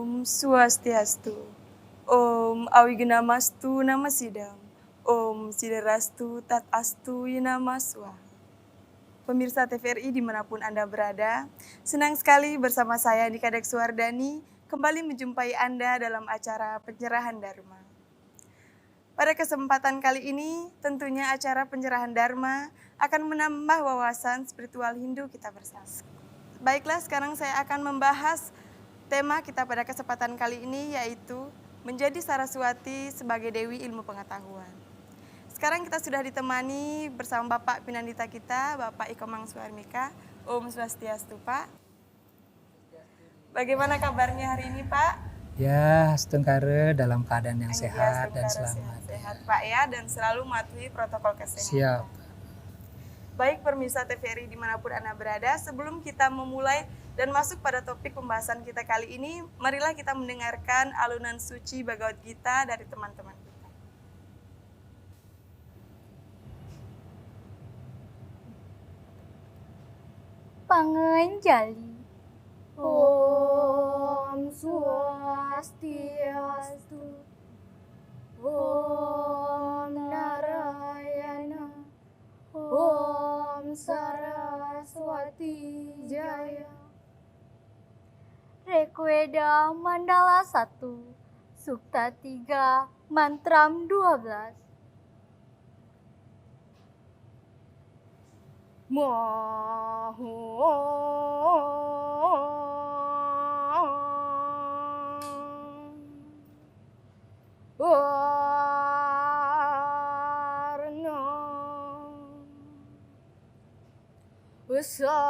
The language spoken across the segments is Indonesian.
Om Swastiastu. Om Awigamastu Namasidam. Om Siderastu Tatastu Yinamaswa. Pemirsa TVRI dimanapun Anda berada, senang sekali bersama saya Nika Deksuwardani kembali menjumpai Anda dalam acara penyerahan Dharma. Pada kesempatan kali ini, tentunya acara penyerahan Dharma akan menambah wawasan spiritual Hindu kita bersama. Baiklah, sekarang saya akan membahas tema kita pada kesempatan kali ini, yaitu menjadi Saraswati sebagai Dewi Ilmu Pengetahuan. Sekarang kita sudah ditemani bersama Bapak Pinandita kita, Bapak Iko Mangsuarmika. Om Swastiastu, Pak. Bagaimana kabarnya hari ini, Pak? Ya, setengkara dalam keadaan yang sehat dan selamat. Sehat, Pak ya, dan selalu mematuhi protokol kesehatan. Siap. Baik pemirsa TVRI dimanapun Anda berada, sebelum kita memulai dan masuk pada topik pembahasan kita kali ini, marilah kita mendengarkan alunan suci Bhagavad Gita dari teman-teman kita. Panganjali. Om Swastiastu. Om Narayana. Om Saraswati Jaya. Rekweda Mandala 1, Sukta 3, Mantram 12. Saraswati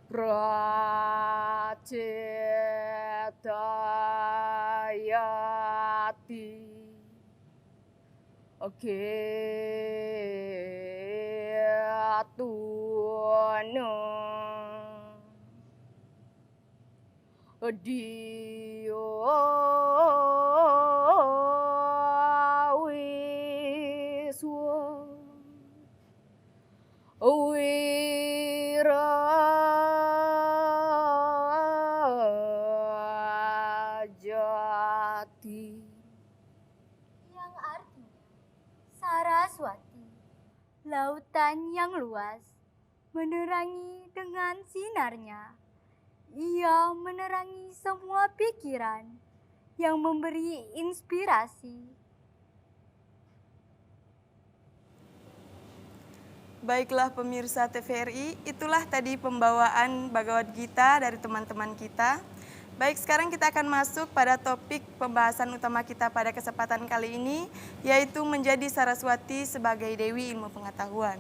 Pracetayati Ketuna Dio Wiswa Wirajati, yang artinya Saraswati, lautan yang luas, menerangi dengan sinarnya. Ia menerangi semua pikiran yang memberi inspirasi. Baiklah pemirsa TVRI, itulah tadi pembawaan Bhagavad Gita dari teman-teman kita. Baik, sekarang kita akan masuk pada topik pembahasan utama kita pada kesempatan kali ini, yaitu menjadi Saraswati sebagai Dewi Ilmu Pengetahuan.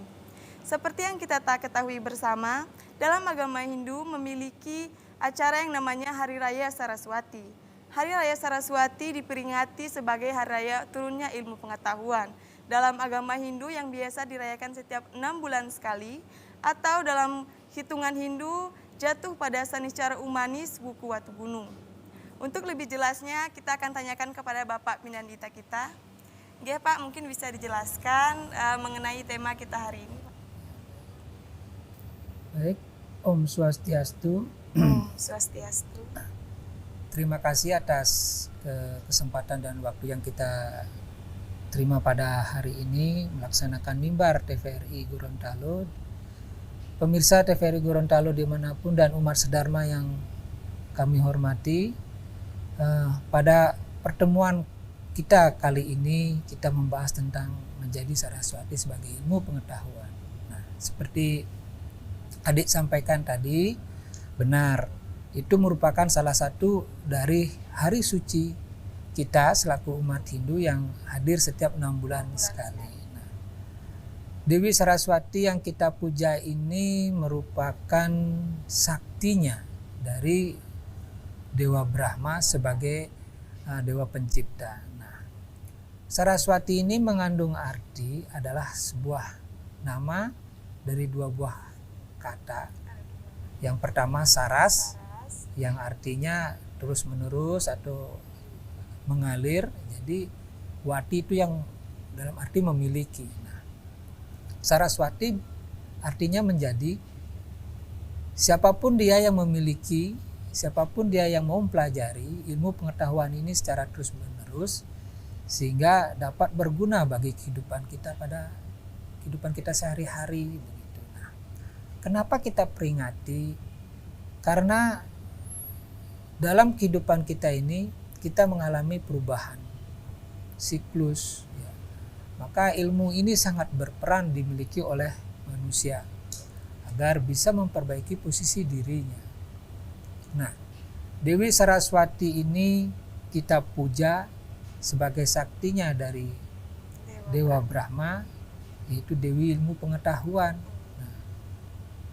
Seperti yang kita ketahui bersama, dalam agama Hindu memiliki acara yang namanya Hari Raya Saraswati. Hari Raya Saraswati diperingati sebagai hari raya turunnya ilmu pengetahuan dalam agama Hindu yang biasa dirayakan setiap 6 bulan sekali, atau dalam hitungan Hindu jatuh pada Sanicara Umanis Buku Watu Gunung. Untuk lebih jelasnya kita akan tanyakan kepada Bapak Pinandita kita. Oke Pak, mungkin bisa dijelaskan mengenai tema kita hari ini. Baik, Om Swastiastu. Om Swastiastu. Terima kasih atas kesempatan dan waktu yang kita terima pada hari ini melaksanakan mimbar TVRI Gorontalo. Pemirsa TVRI Gorontalo dimanapun dan umat sedharma yang kami hormati, pada pertemuan kita kali ini kita membahas tentang menjadi Saraswati sebagai ilmu pengetahuan. Nah, seperti adik sampaikan tadi, benar, itu merupakan salah satu dari hari suci kita selaku umat Hindu yang hadir setiap 6 bulan sekali. Nah, Dewi Saraswati yang kita puja ini merupakan saktinya dari Dewa Brahma sebagai Dewa Pencipta. Nah, Saraswati ini mengandung arti adalah sebuah nama dari dua buah kata. Yang pertama saras, yang artinya terus menerus atau mengalir. Jadi wati itu yang dalam arti memiliki. Nah, Saraswati artinya menjadi siapapun dia yang memiliki, siapapun dia yang mau mempelajari ilmu pengetahuan ini secara terus-menerus sehingga dapat berguna bagi kehidupan kita pada kehidupan kita sehari-hari begitu. Nah, kenapa kita peringati? Karena dalam kehidupan kita ini kita mengalami perubahan siklus ya. Maka ilmu ini sangat berperan dimiliki oleh manusia agar bisa memperbaiki posisi dirinya. Nah, Dewi Saraswati ini kita puja sebagai saktinya dari Dewa Brahma, yaitu Dewi ilmu pengetahuan. Nah,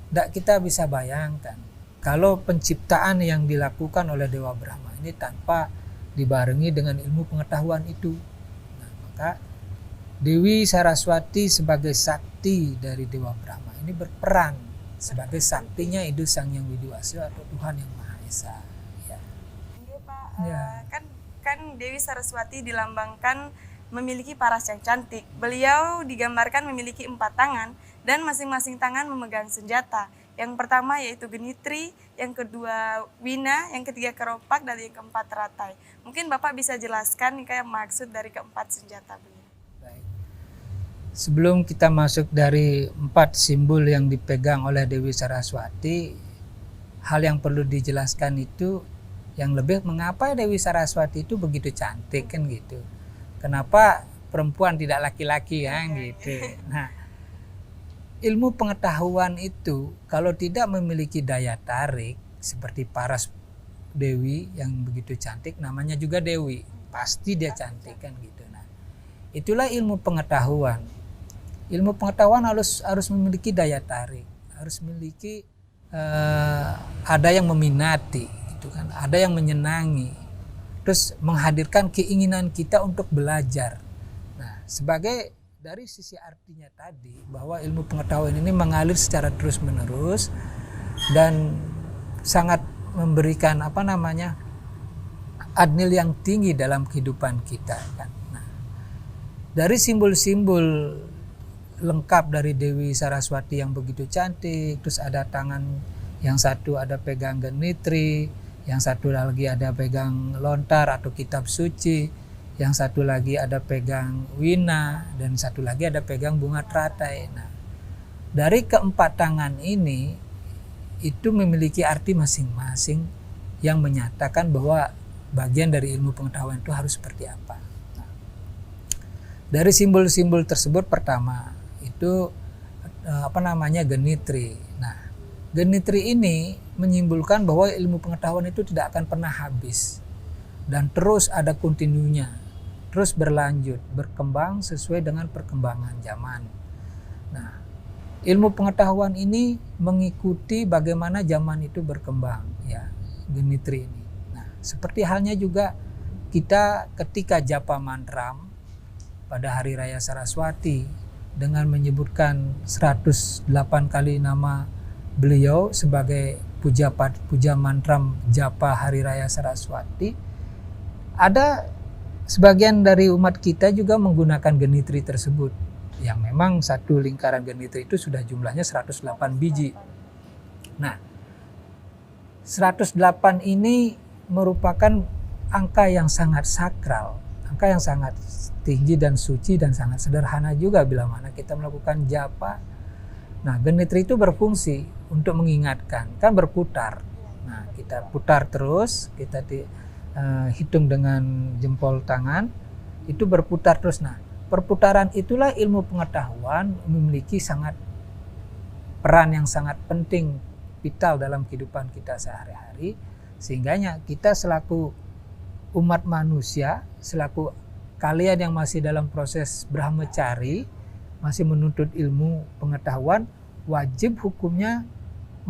tidak kita bisa bayangkan kalau penciptaan yang dilakukan oleh Dewa Brahma ini tanpa dibarengi dengan ilmu pengetahuan itu. Nah, maka Dewi Saraswati sebagai sakti dari Dewa Brahma ini berperan sebagai saktinya Idu Sang Hyang Widiwasa atau Tuhan Yang Maha Esa. Ya. Iya Pak, Ya. kan Dewi Saraswati dilambangkan memiliki paras yang cantik. Beliau digambarkan memiliki 4 tangan dan masing-masing tangan memegang senjata. Yang pertama yaitu genitri, yang kedua wina, yang ketiga keropak, dan yang keempat teratai. Mungkin Bapak bisa jelaskan nih kayak maksud dari keempat senjata beliau. Baik. Sebelum kita masuk dari 4 simbol yang dipegang oleh Dewi Saraswati, hal yang perlu dijelaskan itu yang lebih mengapa Dewi Saraswati itu begitu cantik kan gitu. Kenapa perempuan tidak laki-laki kan gitu. Nah, ilmu pengetahuan itu kalau tidak memiliki daya tarik seperti paras Dewi yang begitu cantik, namanya juga Dewi, pasti dia cantik kan gitu. Nah, itulah ilmu pengetahuan. Ilmu pengetahuan harus memiliki daya tarik, harus memiliki ada yang meminati, gitu kan, ada yang menyenangi, terus menghadirkan keinginan kita untuk belajar. Nah, sebagai dari sisi artinya tadi bahwa ilmu pengetahuan ini mengalir secara terus-menerus dan sangat memberikan adil yang tinggi dalam kehidupan kita kan. Nah, dari simbol-simbol lengkap dari Dewi Saraswati yang begitu cantik, terus ada tangan yang satu ada pegang genitri, yang satu lagi ada pegang lontar atau kitab suci, yang satu lagi ada pegang wina, dan satu lagi ada pegang bunga teratai. Nah, dari keempat tangan ini itu memiliki arti masing-masing yang menyatakan bahwa bagian dari ilmu pengetahuan itu harus seperti apa. Nah, dari simbol-simbol tersebut pertama itu genitri. Nah, genitri ini menyimpulkan bahwa ilmu pengetahuan itu tidak akan pernah habis dan terus ada kontinunya, terus berlanjut, berkembang sesuai dengan perkembangan zaman. Nah, ilmu pengetahuan ini mengikuti bagaimana zaman itu berkembang, ya, genitri ini. Nah, seperti halnya juga kita ketika japa mantram pada Hari Raya Saraswati dengan menyebutkan 108 kali nama beliau sebagai puja mantram japa Hari Raya Saraswati, ada sebagian dari umat kita juga menggunakan genitri tersebut. Yang memang satu lingkaran genitri itu sudah jumlahnya 108 biji. Nah, 108 ini merupakan angka yang sangat sakral, angka yang sangat tinggi dan suci dan sangat sederhana juga bila mana kita melakukan japa. Nah, genitri itu berfungsi untuk mengingatkan, kan berputar. Nah, kita putar terus, kita hitung dengan jempol tangan, itu berputar terus. Nah, perputaran itulah ilmu pengetahuan memiliki peran yang sangat penting, vital dalam kehidupan kita sehari-hari, sehingganya kita selaku umat manusia, selaku kalian yang masih dalam proses brahmacari, masih menuntut ilmu pengetahuan, wajib hukumnya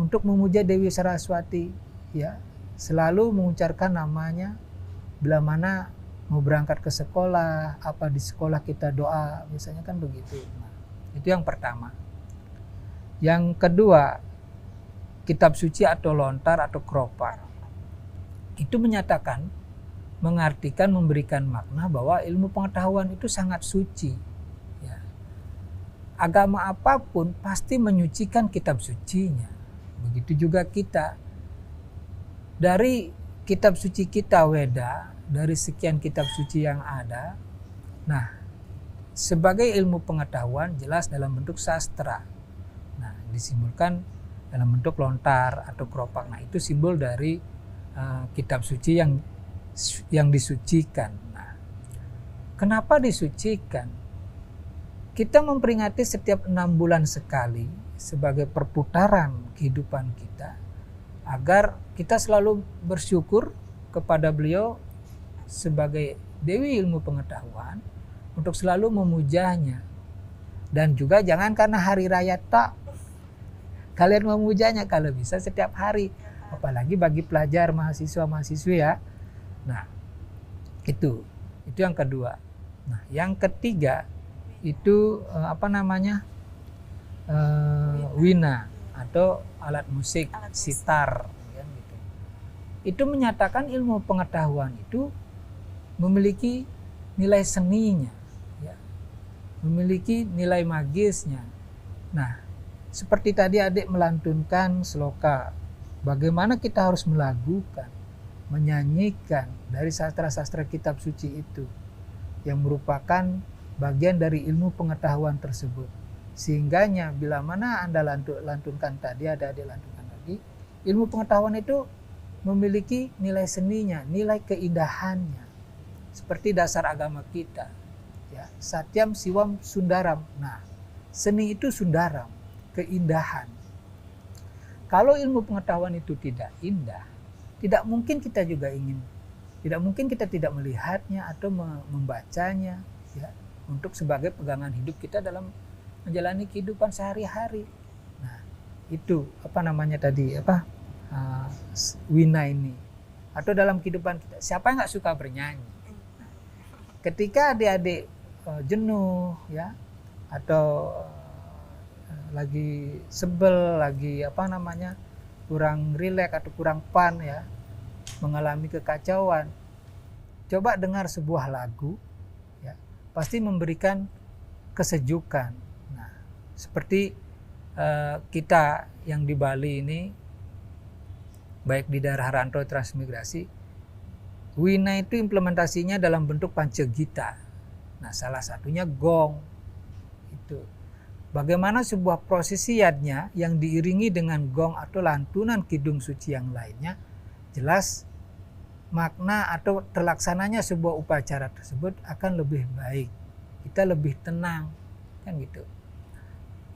untuk memuja Dewi Saraswati, ya, selalu mengucapkan namanya bila mana mau berangkat ke sekolah, apa di sekolah kita doa, misalnya kan begitu. Nah, itu yang pertama. Yang kedua, kitab suci atau lontar atau kropak itu menyatakan, mengartikan, memberikan makna bahwa ilmu pengetahuan itu sangat suci, agama apapun pasti menyucikan kitab sucinya. Begitu juga kita. Dari kitab suci kita Weda, dari sekian kitab suci yang ada, nah sebagai ilmu pengetahuan jelas dalam bentuk sastra. Nah disimbolkan dalam bentuk lontar atau keropak. Nah itu simbol dari kitab suci yang disucikan. Nah, kenapa disucikan? Kita memperingati setiap 6 bulan sekali sebagai perputaran kehidupan kita, agar kita selalu bersyukur kepada beliau sebagai Dewi Ilmu Pengetahuan, untuk selalu memujanya. Dan juga jangan karena hari raya tak, kalian memujanya kalau bisa setiap hari, apalagi bagi pelajar, mahasiswa-mahasiswi ya. Nah itu yang kedua. Nah yang ketiga itu wina atau alat musik, sitar ya, gitu. Itu menyatakan ilmu pengetahuan itu memiliki nilai seninya ya, memiliki nilai magisnya. Nah seperti tadi adik melantunkan sloka, bagaimana kita harus melakukan, menyanyikan dari sastra-sastra kitab suci itu yang merupakan bagian dari ilmu pengetahuan tersebut. Sehingganya bila mana Anda lantunkan tadi, ada adik lantunkan lagi, ilmu pengetahuan itu memiliki nilai seninya, nilai keindahannya. Seperti dasar agama kita, ya, Satyam Siwam Sundaram. Nah, seni itu sundaram, keindahan. Kalau ilmu pengetahuan itu tidak indah, tidak mungkin kita tidak melihatnya atau membacanya ya, untuk sebagai pegangan hidup kita dalam menjalani kehidupan sehari-hari. Nah, itu wina ini. Atau dalam kehidupan kita, siapa yang nggak suka bernyanyi? Ketika adik-adik jenuh ya, atau lagi sebel, lagi kurang rileks atau kurang fun ya, mengalami kekacauan, coba dengar sebuah lagu ya, pasti memberikan kesejukan. Nah, seperti kita yang di Bali ini, baik di daerah rantau transmigrasi, wina itu implementasinya dalam bentuk pancegita. Nah, salah satunya gong. Itu bagaimana sebuah prosesiannya yang diiringi dengan gong atau lantunan kidung suci yang lainnya, jelas makna atau terlaksananya sebuah upacara tersebut akan lebih baik. Kita lebih tenang, kan gitu.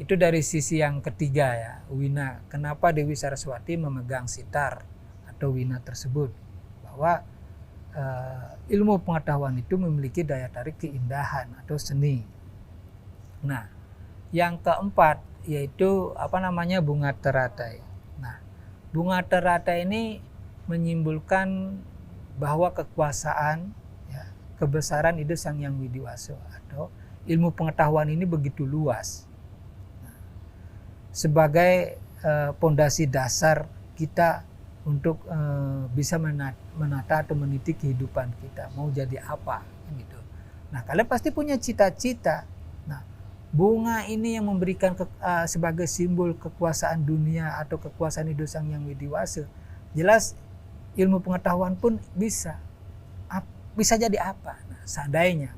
Itu dari sisi yang ketiga ya, wina. Kenapa Dewi Saraswati memegang sitar atau wina tersebut? Bahwa ilmu pengetahuan itu memiliki daya tarik keindahan atau seni. Nah, yang keempat yaitu bunga teratai. Nah, bunga teratai ini menyimbolkan bahwa kekuasaan ya, kebesaran Ida Sang Hyang Widiwasa atau ilmu pengetahuan ini begitu luas. Nah, sebagai pondasi dasar kita untuk bisa menata atau meniti kehidupan kita, mau jadi apa gitu. Nah, kalian pasti punya cita-cita. Nah, bunga ini yang memberikan sebagai simbol kekuasaan dunia atau kekuasaan Ida Sang Hyang Widiwasa. Jelas ilmu pengetahuan pun bisa jadi apa? Nah, seandainya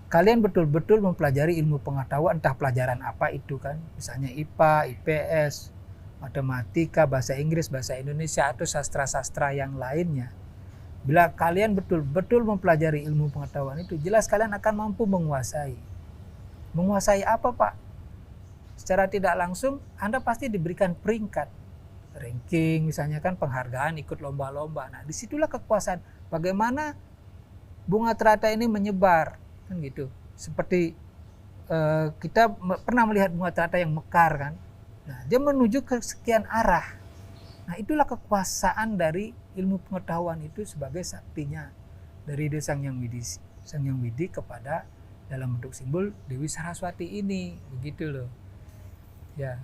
kalian betul-betul mempelajari ilmu pengetahuan, entah pelajaran apa itu kan, misalnya IPA, IPS, matematika, bahasa Inggris, bahasa Indonesia, atau sastra-sastra yang lainnya. Bila kalian betul-betul mempelajari ilmu pengetahuan itu, jelas kalian akan mampu menguasai. Menguasai apa, Pak? Secara tidak langsung, Anda pasti diberikan peringkat. Ranking, misalnya kan penghargaan, ikut lomba-lomba. Nah, disitulah kekuasaan. Bagaimana bunga teratai ini menyebar, kan gitu. Seperti kita pernah melihat bunga teratai yang mekar kan. Nah, dia menuju ke sekian arah. Nah, itulah kekuasaan dari ilmu pengetahuan itu sebagai saktinya dari Ida Sang Hyang Widi kepada dalam bentuk simbol Dewi Saraswati ini, begitu loh. Ya.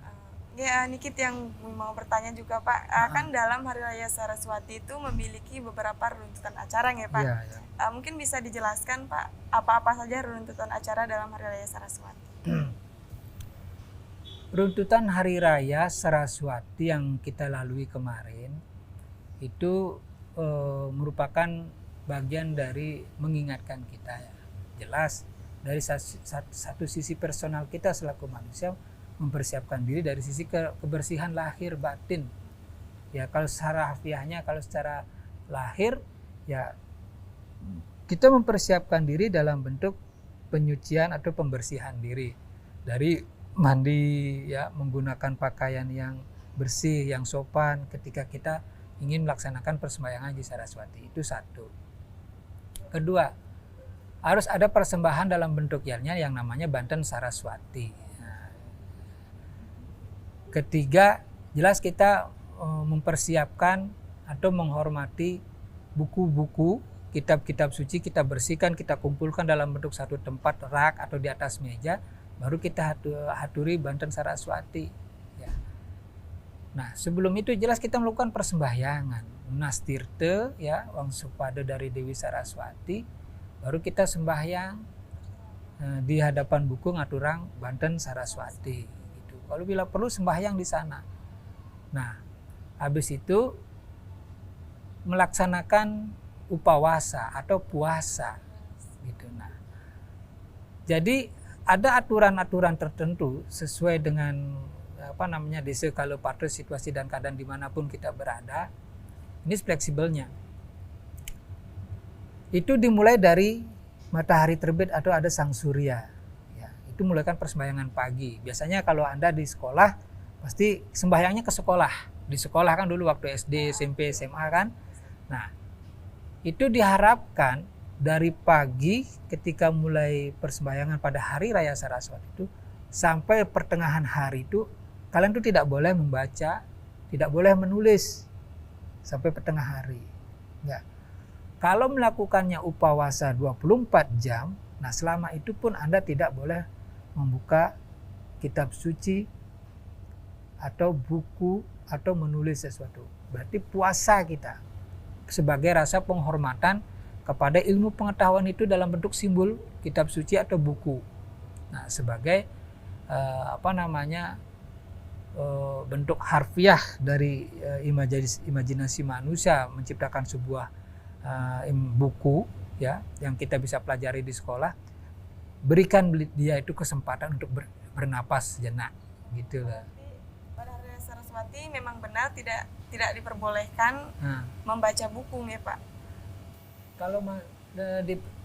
Ya, Nikit yang mau bertanya juga Pak, kan dalam Hari Raya Saraswati itu memiliki beberapa runtutan acara ya Pak. Ya, ya. Mungkin bisa dijelaskan Pak, apa-apa saja runtutan acara dalam Hari Raya Saraswati? Runtutan Hari Raya Saraswati yang kita lalui kemarin itu merupakan bagian dari mengingatkan kita ya. Jelas dari satu sisi personal kita selaku manusia mempersiapkan diri dari sisi kebersihan lahir batin. Ya kalau secara harfiahnya, kalau secara lahir ya kita mempersiapkan diri dalam bentuk penyucian atau pembersihan diri dari mandi ya, menggunakan pakaian yang bersih, yang sopan ketika kita ingin melaksanakan persembahyangan Haji Saraswati. Itu satu. Kedua, harus ada persembahan dalam bentuk yalnya yang namanya Banten Saraswati. Nah, ketiga, jelas kita mempersiapkan atau menghormati buku-buku, kitab-kitab suci, kita bersihkan, kita kumpulkan dalam bentuk satu tempat, rak atau di atas meja, baru kita haturi Banten Saraswati ya. Nah sebelum itu jelas kita melakukan persembahyangan Nastirte ya, Wang Supada dari Dewi Saraswati, baru kita sembahyang di hadapan buku ngaturang Banten Saraswati gitu. Kalau bila perlu sembahyang di sana. Nah habis itu melaksanakan upawasa atau puasa gitu. Nah jadi ada aturan-aturan tertentu sesuai dengan desa kalau pada situasi dan keadaan dimanapun kita berada. Ini fleksibelnya. Itu dimulai dari matahari terbit atau ada sang surya. Ya, itu mulaikan persembahyangan pagi. Biasanya kalau Anda di sekolah pasti sembahyangnya ke sekolah. Di sekolah kan dulu waktu SD, SMP, SMA kan. Nah, itu diharapkan dari pagi ketika mulai persembahyangan pada Hari Raya Saraswati itu sampai pertengahan hari itu kalian tuh tidak boleh membaca, tidak boleh menulis sampai pertengahan hari. Ya. Kalau melakukannya upawasa 24 jam, nah selama itu pun Anda tidak boleh membuka kitab suci atau buku atau menulis sesuatu. Berarti puasa kita sebagai rasa penghormatan kepada ilmu pengetahuan itu dalam bentuk simbol kitab suci atau buku. Nah, sebagai bentuk harfiah dari imajinasi manusia menciptakan sebuah buku ya yang kita bisa pelajari di sekolah. Berikan dia itu kesempatan untuk bernapas jenak gitu lah. Pada Hari Raya Saraswati memang benar tidak diperbolehkan membaca buku ya Pak. Kalau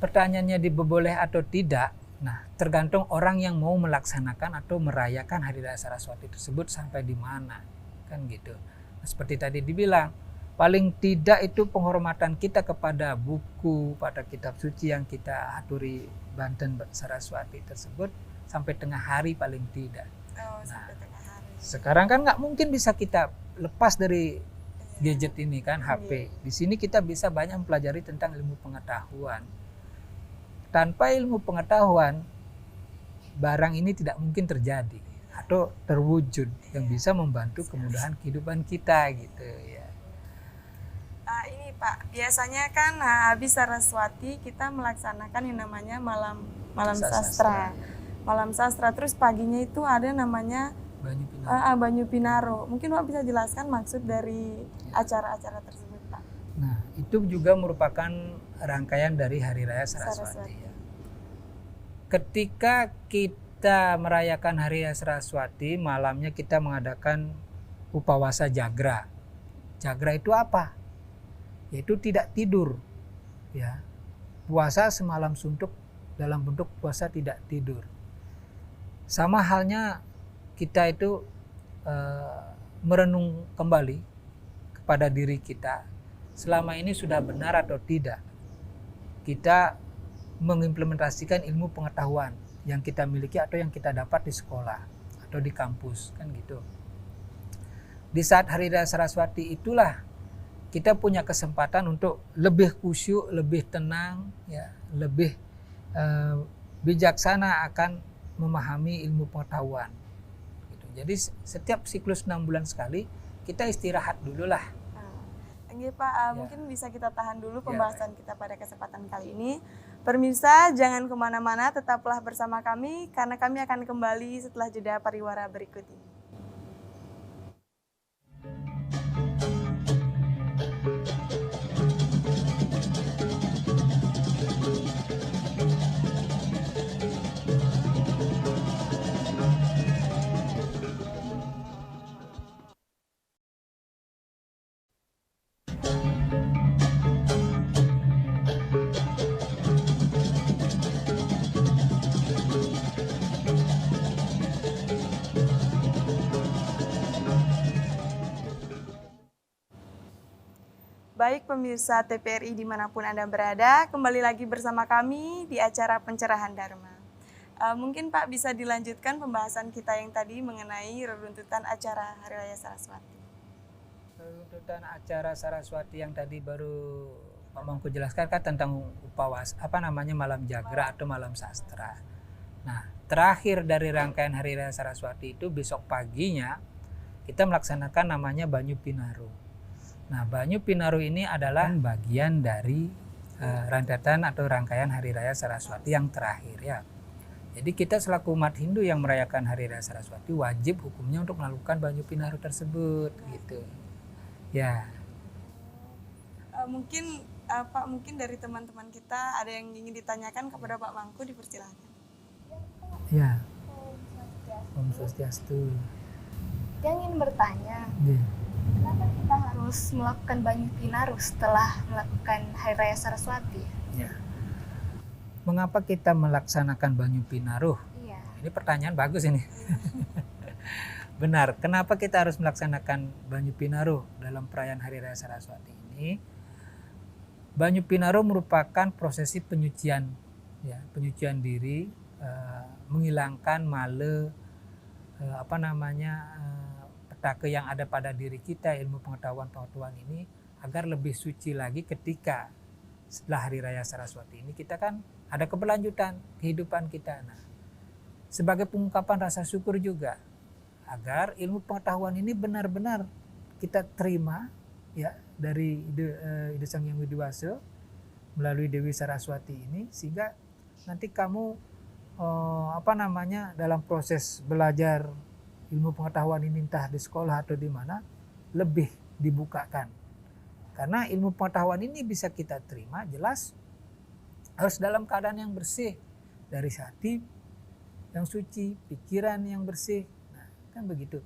pertanyaannya diboleh atau tidak, nah tergantung orang yang mau melaksanakan atau merayakan Hari Raya Saraswati tersebut sampai di mana, kan gitu. Nah, seperti tadi dibilang, paling tidak itu penghormatan kita kepada buku, pada kitab suci yang kita haturi Banten Saraswati tersebut sampai tengah hari paling tidak. Sampai tengah hari. Sekarang kan nggak mungkin bisa kita lepas dari gadget ini kan, HP. Di sini kita bisa banyak mempelajari tentang ilmu pengetahuan. Tanpa ilmu pengetahuan, barang ini tidak mungkin terjadi atau terwujud yang bisa membantu kemudahan kehidupan kita gitu ya. Ini Pak, biasanya kan habis Saraswati kita melaksanakan yang namanya malam sastra. Malam sastra, terus paginya itu ada namanya Banyu Pinaro. Mungkin Pak bisa jelaskan maksud dari acara-acara tersebut, Pak. Nah, itu juga merupakan rangkaian dari Hari Raya Saraswati. Ya. Ketika kita merayakan Hari Raya Saraswati, malamnya kita mengadakan upawasa jagra. Jagra itu apa? Yaitu tidak tidur. Ya. Puasa semalam suntuk dalam bentuk puasa tidak tidur. Sama halnya kita itu merenung kembali kepada diri kita. Selama ini sudah benar atau tidak kita mengimplementasikan ilmu pengetahuan yang kita miliki atau yang kita dapat di sekolah atau di kampus, kan gitu. Di saat Hari Raya Saraswati itulah kita punya kesempatan untuk lebih khusyuk, lebih tenang, ya, lebih bijaksana akan memahami ilmu pengetahuan. Jadi setiap siklus 6 bulan sekali kita istirahat dulu lah. Pak, mungkin bisa kita tahan dulu pembahasan kita pada kesempatan kali ini. Pemirsa, jangan kemana-mana, tetaplah bersama kami karena kami akan kembali setelah jeda pariwara berikut ini. Baik pemirsa TVRI dimanapun Anda berada, kembali lagi bersama kami di acara Pencerahan Dharma. Mungkin Pak bisa dilanjutkan pembahasan kita yang tadi mengenai runtutan acara Hari Raya Saraswati. Runtutan acara Saraswati yang tadi baru Pak Mangku jelaskan kan tentang upawas, malam jagra atau malam sastra. Nah, terakhir dari rangkaian Hari Raya Saraswati itu besok paginya kita melaksanakan namanya Banyu Pinaru. Nah, Banyu Pinaru ini adalah bagian dari rentetan atau rangkaian Hari Raya Saraswati yang terakhir ya. Jadi kita selaku umat Hindu yang merayakan Hari Raya Saraswati wajib hukumnya untuk melakukan Banyu Pinaru tersebut gitu. Ya. Mungkin dari teman-teman kita ada yang ingin ditanyakan kepada Pak Mangku, dipersilahkan. Ya. Om Swastiastu. Yang ingin bertanya, Ya. kenapa kita harus melakukan Banyu Pinaru setelah melakukan Hari Raya Saraswati? Ya. Mengapa kita melaksanakan Banyu Pinaru? Iya. Ini pertanyaan bagus ini. Benar, kenapa kita harus melaksanakan Banyu Pinaru dalam perayaan Hari Raya Saraswati ini? Banyu Pinaru merupakan prosesi penyucian, ya, penyucian diri, menghilangkan male, petaka yang ada pada diri kita, ilmu pengetahuan ini agar lebih suci lagi ketika setelah Hari Raya Saraswati ini kita kan ada keberlanjutan kehidupan kita. Nah, sebagai pengungkapan rasa syukur juga agar ilmu pengetahuan ini benar-benar kita terima ya dari Ide Sang Hyang Widiwasa melalui Dewi Saraswati ini, sehingga nanti kamu dalam proses belajar ilmu pengetahuan ini entah di sekolah atau di mana lebih dibukakan. Karena ilmu pengetahuan ini bisa kita terima jelas harus dalam keadaan yang bersih, dari hati yang suci, pikiran yang bersih. Nah, kan begitu.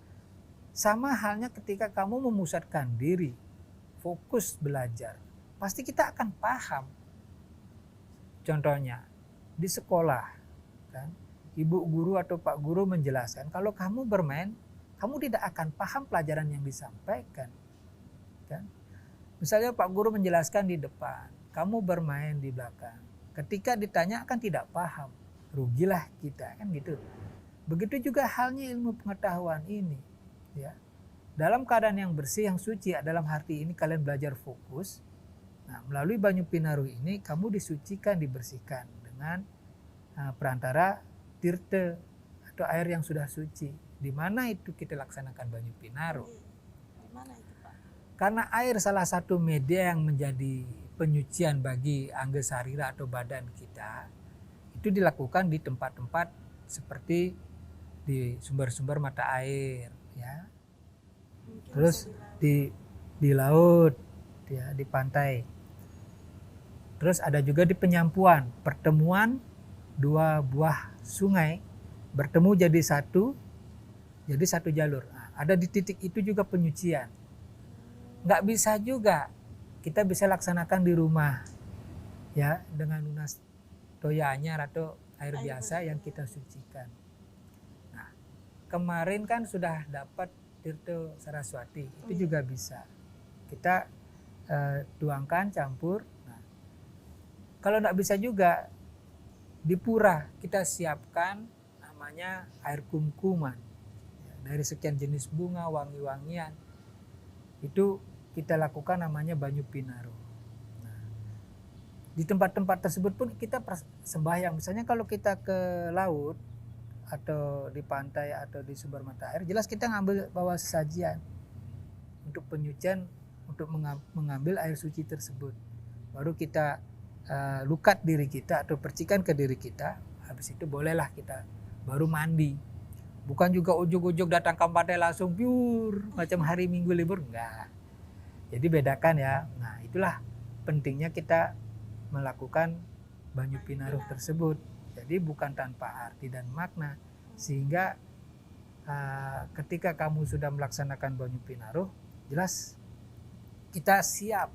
Sama halnya ketika kamu memusatkan diri, fokus belajar, pasti kita akan paham. Contohnya di sekolah, kan, ibu guru atau pak guru menjelaskan, kalau kamu bermain, kamu tidak akan paham pelajaran yang disampaikan. Kan? Misalnya pak guru menjelaskan di depan, kamu bermain di belakang. Ketika ditanya akan tidak paham, rugilah kita, kan gitu. Begitu juga halnya ilmu pengetahuan ini, ya. Dalam keadaan yang bersih, yang suci, dalam hati ini kalian belajar fokus. Nah, melalui Banyu Pinaru ini kamu disucikan, dibersihkan dengan perantara tirta atau air yang sudah suci. Di mana itu kita laksanakan Banyu Pinaru? Di mana itu, Pak? Karena air salah satu media yang menjadi penyucian bagi angga sarira atau badan kita. Itu dilakukan di tempat-tempat seperti di sumber-sumber mata air, ya. Terus di laut, ya, di pantai. Terus ada juga di penyampuan, pertemuan dua buah sungai bertemu jadi satu jalur. Nah, ada di titik itu juga penyucian. Nggak bisa juga kita bisa laksanakan di rumah, ya, dengan lunas toya anyar atau air biasa yang kita sucikan. Nah, kemarin kan sudah dapat Tirta Saraswati, itu juga bisa kita tuangkan, campur. Nah, kalau nggak bisa juga di pura kita siapkan namanya air kumkuman, ya, dari sekian jenis bunga, wangi-wangian, itu kita lakukan namanya Banyu Pinaru. Nah, di tempat-tempat tersebut pun kita sembahyang. Misalnya kalau kita ke laut atau di pantai atau di sumber mata air, jelas kita bawa sesajian untuk penyucian, untuk mengambil air suci tersebut. Baru kita lukat diri kita atau percikan ke diri kita, habis itu bolehlah kita baru mandi. Bukan juga ujuk-ujuk datang ke pantai langsung pure macam hari Minggu libur, enggak. Jadi bedakan ya. Nah, itulah pentingnya kita melakukan banyu pinaruh tersebut. Jadi bukan tanpa arti dan makna, sehingga ketika kamu sudah melaksanakan banyu pinaruh, jelas kita siap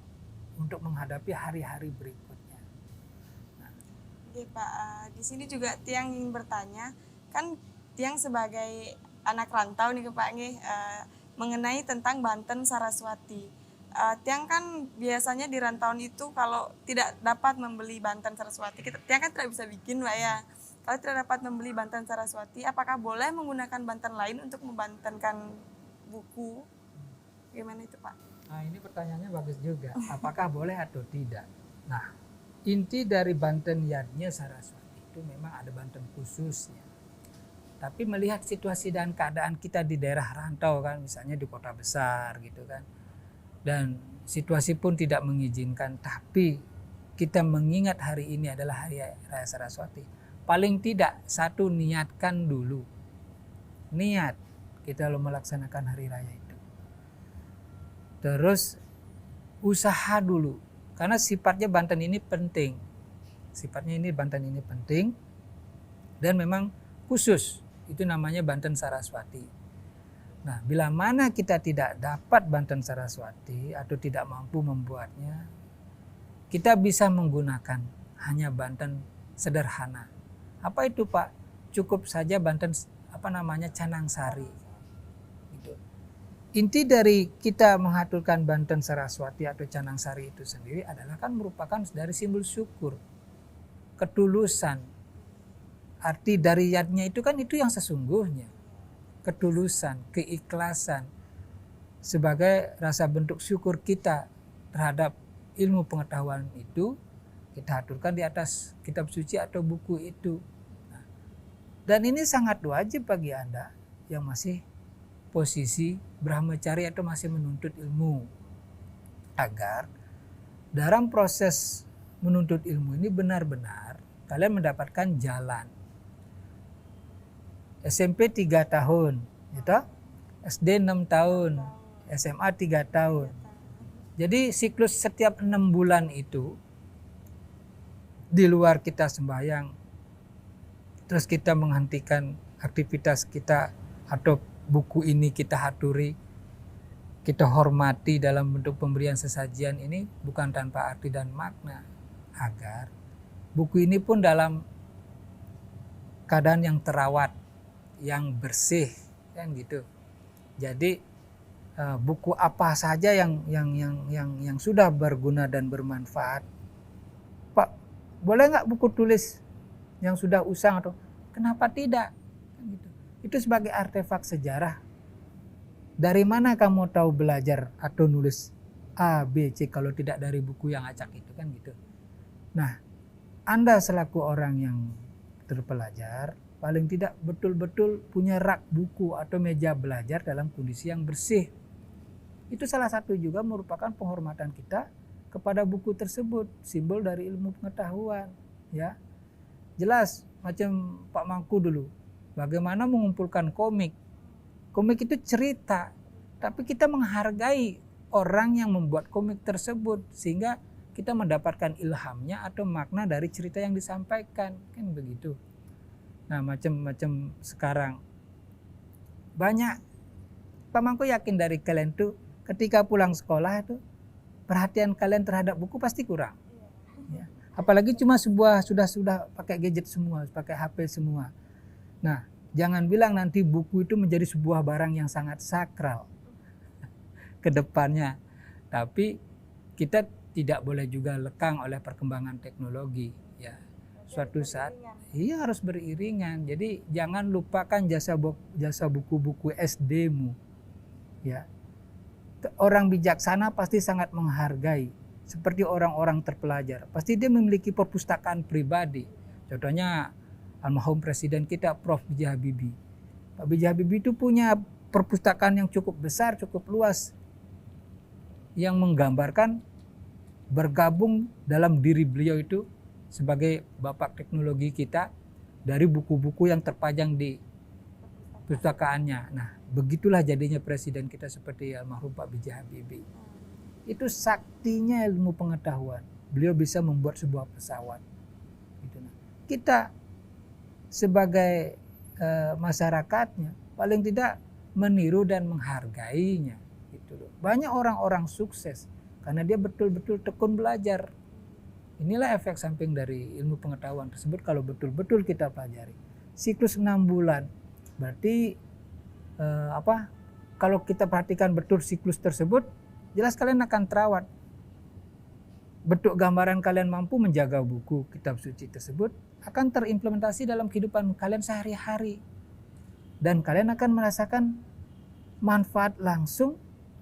untuk menghadapi hari-hari berikutnya. Oke Pak, di sini juga Tiang ingin bertanya, kan Tiang sebagai anak rantau nih Pak mengenai tentang Banten Saraswati. Tiang kan biasanya di rantauan itu kalau tidak dapat membeli Banten Saraswati, Tiang kan tidak bisa bikin Pak ya. Kalau tidak dapat membeli Banten Saraswati, apakah boleh menggunakan Banten lain untuk membantenkan buku? Gimana itu Pak? Nah, ini pertanyaannya bagus juga. Apakah boleh atau tidak? Nah, inti dari Banten Yadnya Saraswati itu memang ada Banten khususnya. Tapi melihat situasi dan keadaan kita di daerah rantau kan, misalnya di kota besar gitu kan. Dan situasi pun tidak mengizinkan, tapi kita mengingat hari ini adalah Hari Raya Saraswati. Paling tidak satu, niatkan dulu. Niat kita lo melaksanakan hari raya itu. Terus usaha dulu. Karena sifatnya Banten ini penting. Banten ini penting. Dan memang khusus. Itu namanya Banten Saraswati. Nah, bila mana kita tidak dapat Banten Saraswati atau tidak mampu membuatnya, kita bisa menggunakan hanya Banten sederhana. Apa itu Pak? Cukup saja Banten Canang Sari. Gitu. Inti dari kita mengaturkan Banten Saraswati atau Canang Sari itu sendiri adalah kan merupakan dari simbol syukur, ketulusan. Arti dari yadnya itu kan itu yang sesungguhnya. Ketulusan, keikhlasan sebagai rasa bentuk syukur kita terhadap ilmu pengetahuan itu, kita aturkan di atas kitab suci atau buku itu. Nah, dan ini sangat wajib bagi Anda yang masih posisi brahmacari atau masih menuntut ilmu, agar dalam proses menuntut ilmu ini benar-benar kalian mendapatkan jalan. SMP 3 tahun, gitu? SD 6 tahun, SMA 3 tahun. Jadi siklus setiap 6 bulan itu, di luar kita sembahyang, terus kita menghentikan aktivitas kita atau buku ini kita haturi, kita hormati dalam bentuk pemberian sesajian ini bukan tanpa arti dan makna, agar buku ini pun dalam keadaan yang terawat, yang bersih, kan gitu. Jadi buku apa saja yang sudah berguna dan bermanfaat, Pak, boleh nggak buku tulis yang sudah usang atau kenapa tidak? Kan gitu. Itu sebagai artefak sejarah. Dari mana kamu tahu belajar atau nulis A, B, C kalau tidak dari buku yang acak itu, kan gitu. Nah, Anda selaku orang yang terpelajar paling tidak betul-betul punya rak buku atau meja belajar dalam kondisi yang bersih. Itu salah satu juga merupakan penghormatan kita kepada buku tersebut, simbol dari ilmu pengetahuan, ya. Jelas macam Pak Mangku dulu, bagaimana mengumpulkan komik. Komik itu cerita, tapi kita menghargai orang yang membuat komik tersebut sehingga kita mendapatkan ilhamnya atau makna dari cerita yang disampaikan, kan begitu. Nah, macam-macam sekarang banyak. Pak Mangku yakin dari kalian tuh ketika pulang sekolah itu perhatian kalian terhadap buku pasti kurang. Ya. Apalagi cuma sudah pakai gadget semua, pakai HP semua. Nah, jangan bilang nanti buku itu menjadi sebuah barang yang sangat sakral ke depannya. Tapi kita tidak boleh juga lekang oleh perkembangan teknologi, ya. Suatu saat iya harus beriringan. Jadi jangan lupakan jasa buku-buku SD-mu. Ya. Orang bijaksana pasti sangat menghargai, seperti orang-orang terpelajar. Pasti dia memiliki perpustakaan pribadi. Contohnya almarhum presiden kita Prof. B.J. Habibie. Pak B.J. Habibie itu punya perpustakaan yang cukup besar, cukup luas, yang menggambarkan bergabung dalam diri beliau itu sebagai bapak teknologi kita dari buku-buku yang terpajang di pustakaannya. Nah, begitulah jadinya presiden kita seperti almarhum Pak B.J. Habibie. Itu saktinya ilmu pengetahuan. Beliau bisa membuat sebuah pesawat. Gitu. Nah, kita sebagai masyarakatnya paling tidak meniru dan menghargainya. Gitu loh. Banyak orang-orang sukses karena dia betul-betul tekun belajar. Inilah efek samping dari ilmu pengetahuan tersebut kalau betul-betul kita pelajari. Siklus 6 bulan. Berarti kalau kita perhatikan betul siklus tersebut, jelas kalian akan terawat. Bentuk gambaran kalian mampu menjaga buku kitab suci tersebut akan terimplementasi dalam kehidupan kalian sehari-hari. Dan kalian akan merasakan manfaat langsung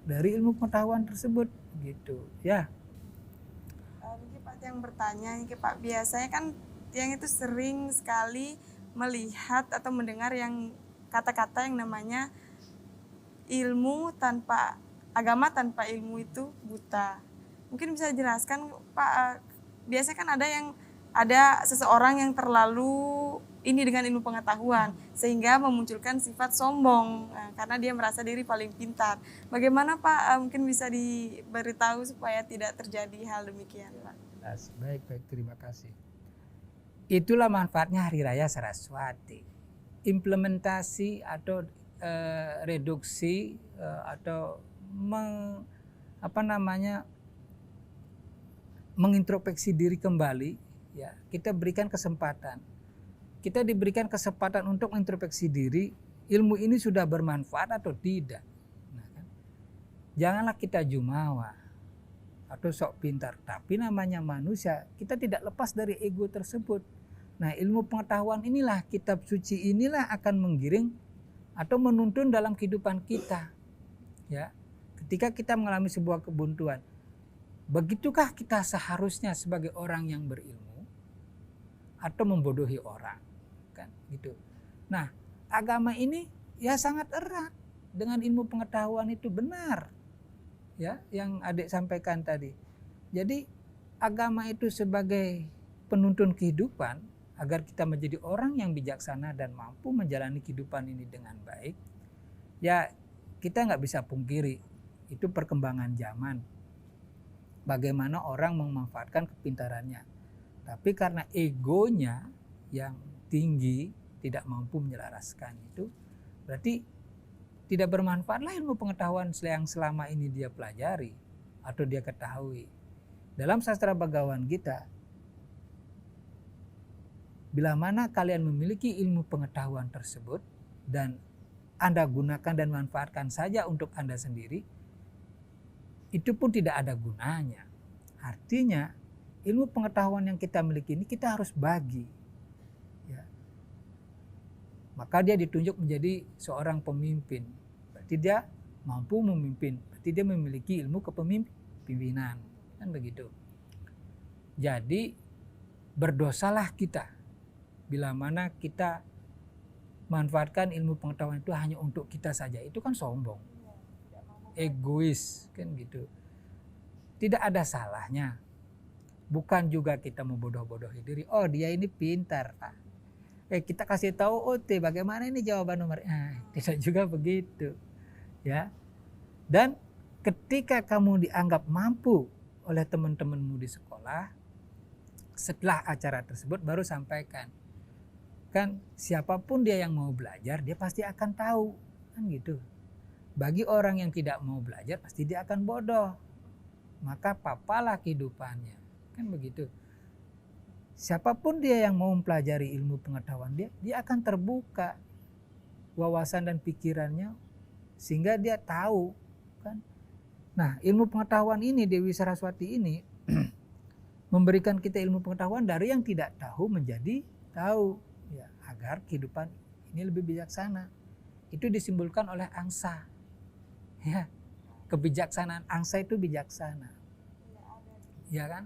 dari ilmu pengetahuan tersebut gitu ya. Ini Pak yang bertanya, ini Pak, biasanya kan yang itu sering sekali melihat atau mendengar yang kata-kata yang namanya ilmu tanpa agama tanpa ilmu itu buta. Mungkin bisa dijelaskan Pak, biasanya kan ada seseorang yang terlalu ini dengan ilmu pengetahuan sehingga memunculkan sifat sombong karena dia merasa diri paling pintar. Bagaimana Pak, mungkin bisa diberitahu supaya tidak terjadi hal demikian Pak? Baik, terima kasih. Itulah manfaatnya Hari Raya Saraswati. Implementasi atau reduksi atau mengintrospeksi diri kembali, ya, kita berikan kesempatan. Kita diberikan kesempatan untuk mengintrospeksi diri, ilmu ini sudah bermanfaat atau tidak. Nah, kan? Janganlah kita jumawa atau sok pintar, tapi namanya manusia, kita tidak lepas dari ego tersebut. Nah, ilmu pengetahuan inilah, kitab suci inilah akan menggiring atau menuntun dalam kehidupan kita. Ya, ketika kita mengalami sebuah kebuntuan, begitukah kita seharusnya sebagai orang yang berilmu atau membodohi orang, kan gitu. Nah, agama ini ya sangat erat dengan ilmu pengetahuan itu, benar ya yang adik sampaikan tadi. Jadi agama itu sebagai penuntun kehidupan agar kita menjadi orang yang bijaksana dan mampu menjalani kehidupan ini dengan baik. Ya, kita nggak bisa pungkiri itu perkembangan zaman, bagaimana orang memanfaatkan kepintarannya. Tapi karena egonya yang tinggi, tidak mampu menyelaraskan itu, berarti tidak bermanfaatlah ilmu pengetahuan yang selama ini dia pelajari atau dia ketahui. Dalam sastra Bhagawan Gita, bila mana kalian memiliki ilmu pengetahuan tersebut dan Anda gunakan dan manfaatkan saja untuk Anda sendiri, itu pun tidak ada gunanya. Artinya ilmu pengetahuan yang kita miliki ini kita harus bagi. Ya. Maka dia ditunjuk menjadi seorang pemimpin. Berarti dia mampu memimpin. Berarti dia memiliki ilmu kepemimpinan. Kan begitu. Jadi berdosalah kita bila mana kita manfaatkan ilmu pengetahuan itu hanya untuk kita saja. Itu kan sombong, egois, kan gitu. Tidak ada salahnya. Bukan juga kita membodoh-bodohi diri. Oh, dia ini pintar, Pak. Kita kasih tahu OT bagaimana ini jawaban nomor. Tidak juga begitu. Ya. Dan ketika kamu dianggap mampu oleh teman-temanmu di sekolah, setelah acara tersebut baru sampaikan. Kan siapapun dia yang mau belajar, dia pasti akan tahu. Kan gitu. Bagi orang yang tidak mau belajar, pasti dia akan bodoh. Maka papalah kehidupannya. Kan begitu. Siapapun dia yang mau mempelajari ilmu pengetahuan dia akan terbuka wawasan dan pikirannya sehingga dia tahu, kan. Nah, ilmu pengetahuan ini, Dewi Saraswati ini memberikan kita ilmu pengetahuan dari yang tidak tahu menjadi tahu, ya, agar kehidupan ini lebih bijaksana. Itu disimbolkan oleh angsa. Ya. Kebijaksanaan angsa itu bijaksana. Ya kan?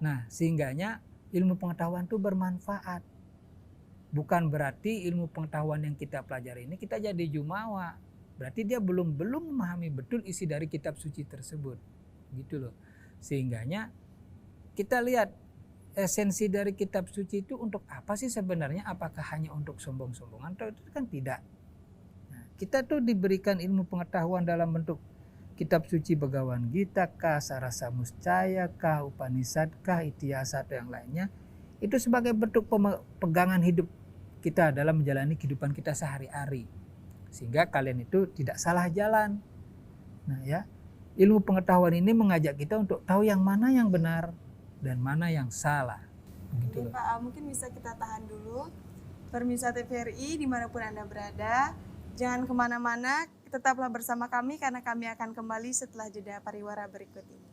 Nah, sehingganya ilmu pengetahuan itu bermanfaat. Bukan berarti ilmu pengetahuan yang kita pelajari ini kita jadi jumawa. Berarti dia belum memahami betul isi dari kitab suci tersebut. Gitu loh. Sehingganya kita lihat esensi dari kitab suci itu untuk apa sih sebenarnya? Apakah hanya untuk sombong-sombongan? Atau itu kan tidak. Nah, kita tuh diberikan ilmu pengetahuan dalam bentuk kitab suci Bhagavad Gita kah, Sarasa Muscaya kah, Upanishad kah, Itihasa atau yang lainnya. Itu sebagai bentuk pegangan hidup kita dalam menjalani kehidupan kita sehari-hari. Sehingga kalian itu tidak salah jalan. Nah ya, ilmu pengetahuan ini mengajak kita untuk tahu yang mana yang benar dan mana yang salah. Begitu. Oke, Pak, mungkin bisa kita tahan dulu. Pemirsa TVRI dimanapun Anda berada, jangan kemana-mana, tetaplah bersama kami karena kami akan kembali setelah jeda pariwara berikut ini.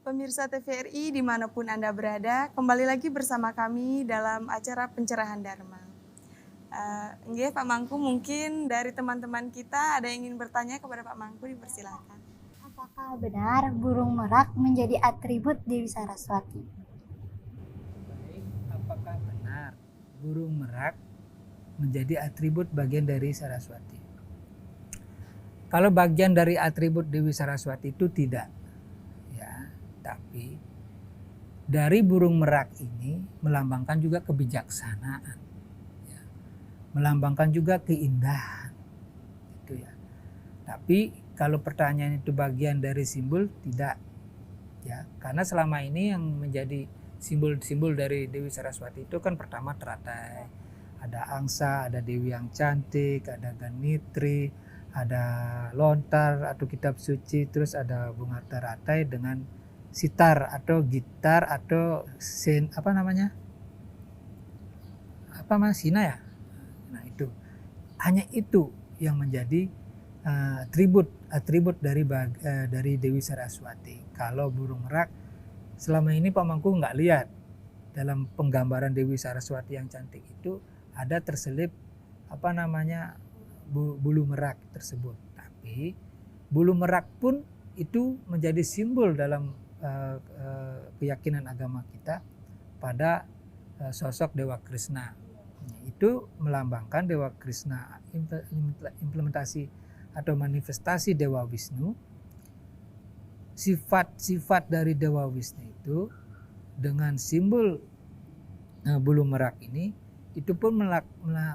Pemirsa TVRI dimanapun Anda berada, kembali lagi bersama kami dalam acara Pencerahan Dharma. Nggih, Pak Mangku, mungkin dari teman-teman kita ada yang ingin bertanya kepada Pak Mangku, dipersilakan. Apakah benar burung merak menjadi atribut Dewi Saraswati? Baik, apakah benar burung merak menjadi atribut bagian dari Saraswati? Kalau bagian dari atribut Dewi Saraswati itu tidak. Tapi dari burung merak ini melambangkan juga kebijaksanaan, ya. Melambangkan juga keindahan, gitu ya. Tapi kalau pertanyaan itu bagian dari simbol, tidak, ya. Karena selama ini yang menjadi simbol-simbol dari Dewi Saraswati itu kan pertama teratai, ada angsa, ada Dewi yang cantik, ada ganitri, ada lontar atau kitab suci, terus ada bunga teratai dengan sitar atau gitar atau sina ya. Nah itu hanya itu yang menjadi atribut dari Dewi Saraswati. Kalau burung merak selama ini Pak Mangku nggak lihat dalam penggambaran Dewi Saraswati yang cantik itu ada terselip bulu merak tersebut. Tapi bulu merak pun itu menjadi simbol dalam keyakinan agama kita pada sosok Dewa Krishna. Itu melambangkan Dewa Krishna, implementasi atau manifestasi Dewa Wisnu. Sifat-sifat dari Dewa Wisnu itu dengan simbol bulu merak ini itu pun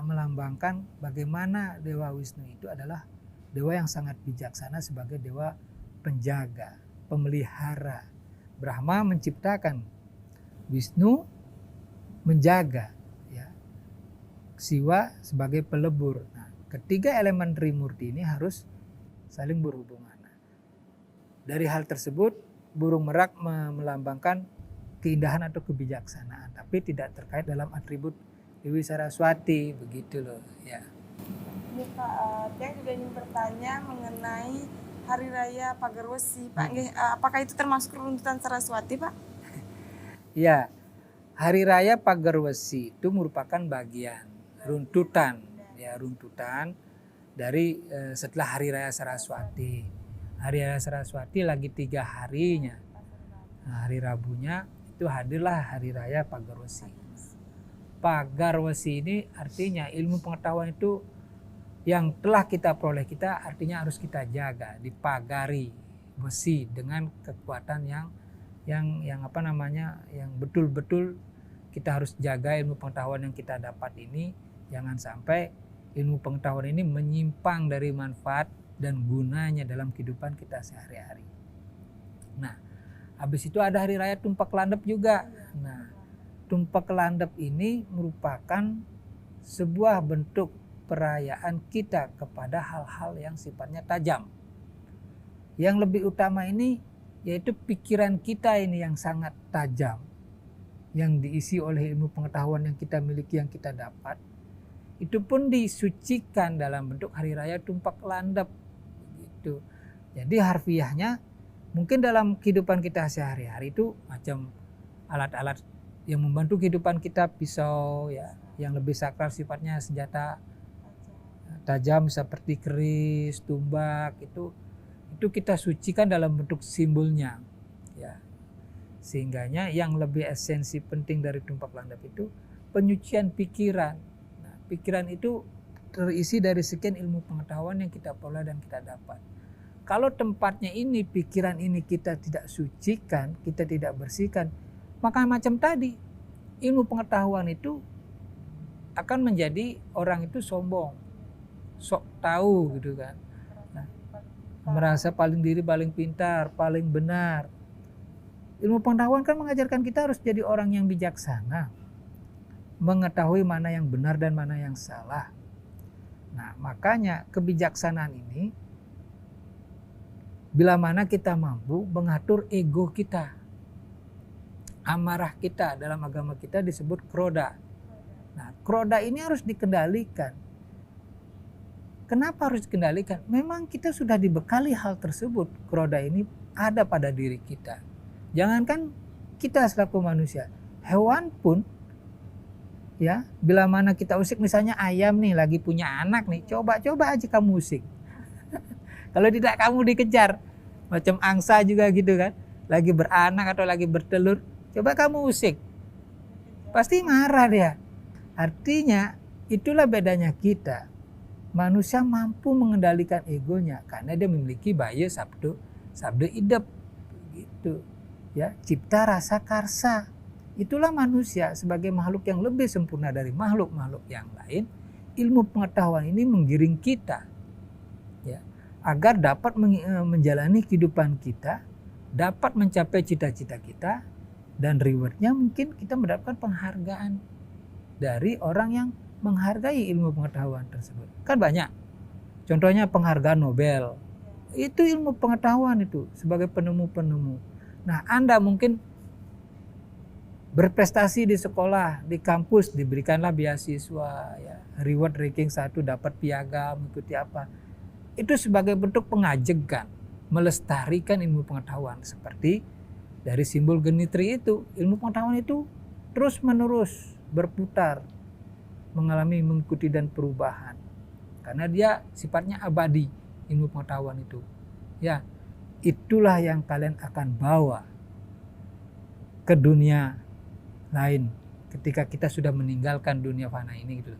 melambangkan bagaimana Dewa Wisnu itu adalah dewa yang sangat bijaksana sebagai dewa penjaga, pemelihara. Brahma menciptakan, Wisnu menjaga, ya. Siwa sebagai pelebur. Nah, ketiga elemen Trimurti ini harus saling berhubungan. Nah, dari hal tersebut, burung merak melambangkan keindahan atau kebijaksanaan, tapi tidak terkait dalam atribut Dewi Saraswati, begitu loh, ya. Ini Pak, saya juga ingin bertanya mengenai Hari Raya Pagarwesi, Pak. Apakah itu termasuk runtutan Saraswati, Pak? Ya, Hari Raya Pagarwesi itu merupakan bagian runtutan dari setelah Hari Raya Saraswati. Hari Raya Saraswati lagi 3 harinya. Nah, hari Rabunya itu hadirlah Hari Raya Pagarwesi. Pagarwesi ini artinya ilmu pengetahuan itu yang telah kita peroleh, kita artinya harus kita jaga, dipagari besi dengan kekuatan yang betul-betul kita harus jaga ilmu pengetahuan yang kita dapat ini. Jangan sampai ilmu pengetahuan ini menyimpang dari manfaat dan gunanya dalam kehidupan kita sehari-hari. Nah, habis itu ada Hari Raya Tumpak Landep juga. Nah, Tumpak Landep ini merupakan sebuah bentuk perayaan kita kepada hal-hal yang sifatnya tajam. Yang lebih utama ini yaitu pikiran kita ini yang sangat tajam, yang diisi oleh ilmu pengetahuan yang kita miliki, yang kita dapat. Itu pun disucikan dalam bentuk Hari Raya Tumpak Landep. Gitu. Jadi harfiahnya mungkin dalam kehidupan kita sehari-hari itu macam alat-alat yang membantu kehidupan kita, pisau ya, yang lebih sakral sifatnya, senjata tajam seperti keris, tumbak, itu kita sucikan dalam bentuk simbolnya ya. Sehingganya yang lebih esensi penting dari tumpak landap itu penyucian pikiran. Nah, pikiran itu terisi dari sekian ilmu pengetahuan yang kita peroleh dan kita dapat. Kalau tempatnya ini, pikiran ini kita tidak sucikan, kita tidak bersihkan, maka macam tadi, ilmu pengetahuan itu akan menjadi orang itu sombong, sok tahu gitu kan. Nah, merasa paling diri paling pintar, paling benar. Ilmu pengetahuan kan mengajarkan kita harus jadi orang yang bijaksana, mengetahui mana yang benar dan mana yang salah. Nah, makanya kebijaksanaan ini bila mana kita mampu mengatur ego kita, amarah kita, dalam agama kita disebut kroda. Nah, kroda ini harus dikendalikan. Kenapa harus dikendalikan? Memang kita sudah dibekali hal tersebut. Kroda ini ada pada diri kita. Jangankan kita selaku manusia, hewan pun ya, bila mana kita usik, misalnya ayam nih lagi punya anak nih, coba aja kamu usik. Kalau tidak kamu dikejar, macam angsa juga gitu kan, lagi beranak atau lagi bertelur, coba kamu usik, pasti marah dia. Artinya itulah bedanya kita. Manusia mampu mengendalikan egonya karena dia memiliki baya sabdo idep gitu. Ya, cipta rasa karsa. Itulah manusia sebagai makhluk yang lebih sempurna dari makhluk-makhluk yang lain. Ilmu pengetahuan ini menggiring kita ya, agar dapat menjalani kehidupan kita, dapat mencapai cita-cita kita, dan rewardnya mungkin kita mendapatkan penghargaan dari orang yang menghargai ilmu pengetahuan tersebut. Kan banyak. Contohnya penghargaan Nobel. Itu ilmu pengetahuan itu sebagai penemu-penemu. Nah, Anda mungkin berprestasi di sekolah, di kampus, diberikanlah beasiswa, ya, reward ranking 1, dapat piagam, mengikuti apa. Itu sebagai bentuk pengajegan, melestarikan ilmu pengetahuan. Seperti dari simbol genitri itu, ilmu pengetahuan itu terus menerus berputar, mengikuti dan perubahan. Karena dia sifatnya abadi, ilmu pengetahuan itu. Ya, itulah yang kalian akan bawa ke dunia lain ketika kita sudah meninggalkan dunia fana ini gitu.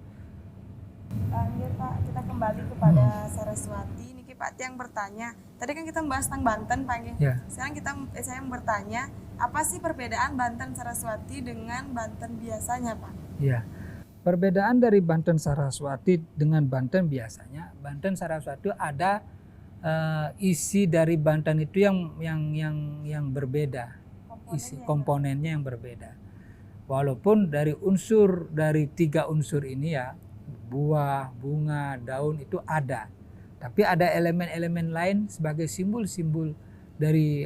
Lanjut Pak, kita kembali kepada Saraswati. Ini Pak yang bertanya. Tadi kan kita membahas tentang Banten Pak. Ya. Sekarang saya bertanya, apa sih perbedaan Banten Saraswati dengan Banten biasanya Pak? Ya. Perbedaan dari Banten Saraswati dengan Banten biasanya, Banten Saraswati ada isi dari Banten itu yang berbeda, isi komponennya yang berbeda. Walaupun dari 3 unsur ini ya, buah, bunga, daun itu ada, tapi ada elemen-elemen lain sebagai simbol-simbol dari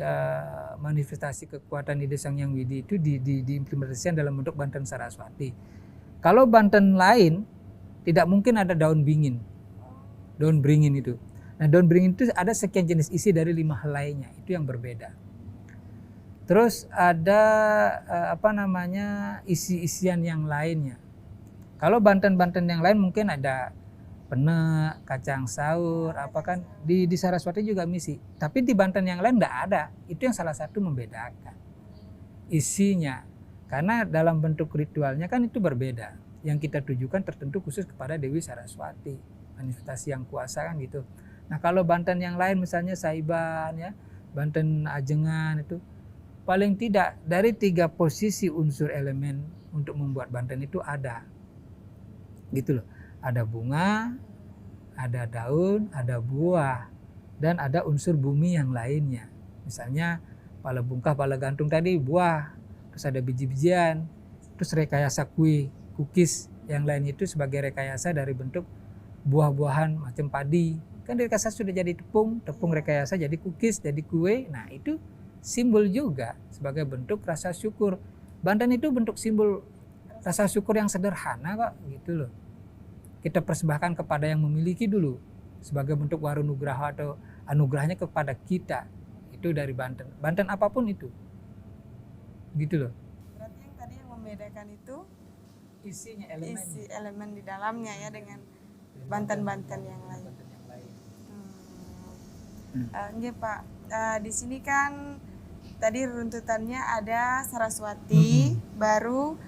manifestasi kekuatan ide Sang Hyang Widi itu diimplementasikan dalam bentuk Banten Saraswati. Kalau Banten lain tidak mungkin ada daun beringin itu. Nah, daun beringin itu ada sekian jenis isi dari 5 helainya, itu yang berbeda. Terus ada isi-isian yang lainnya. Kalau Banten-Banten yang lain mungkin ada penek, kacang saur, apa kan di Saraswati juga misi. Tapi di Banten yang lain enggak ada. Itu yang salah satu membedakan isinya. Karena dalam bentuk ritualnya kan itu berbeda. Yang kita tujukan tertentu khusus kepada Dewi Saraswati, manifestasi yang kuasa kan gitu. Nah, kalau Banten yang lain misalnya Saiban ya, Banten Ajengan itu paling tidak dari 3 posisi unsur elemen untuk membuat Banten itu ada. Gitu loh. Ada bunga, ada daun, ada buah, dan ada unsur bumi yang lainnya. Misalnya pala bungkah, pala gantung tadi buah, terus ada biji-bijian, terus rekayasa kue, cookies yang lain itu sebagai rekayasa dari bentuk buah-buahan macam padi. Kan rekayasa sudah jadi tepung rekayasa jadi cookies, jadi kue. Nah, itu simbol juga sebagai bentuk rasa syukur. Banten itu bentuk simbol rasa syukur yang sederhana kok, gitu loh. Kita persembahkan kepada yang memiliki dulu sebagai bentuk warunugraha anugerahnya kepada kita. Itu dari Banten. Banten apapun itu. Gitu loh. Berarti yang tadi yang membedakan itu Isinya isi elemen di dalamnya ya dengan Banten-Banten yang lain. Nggih, Pak. Di sini kan tadi runtutannya ada Saraswati, baru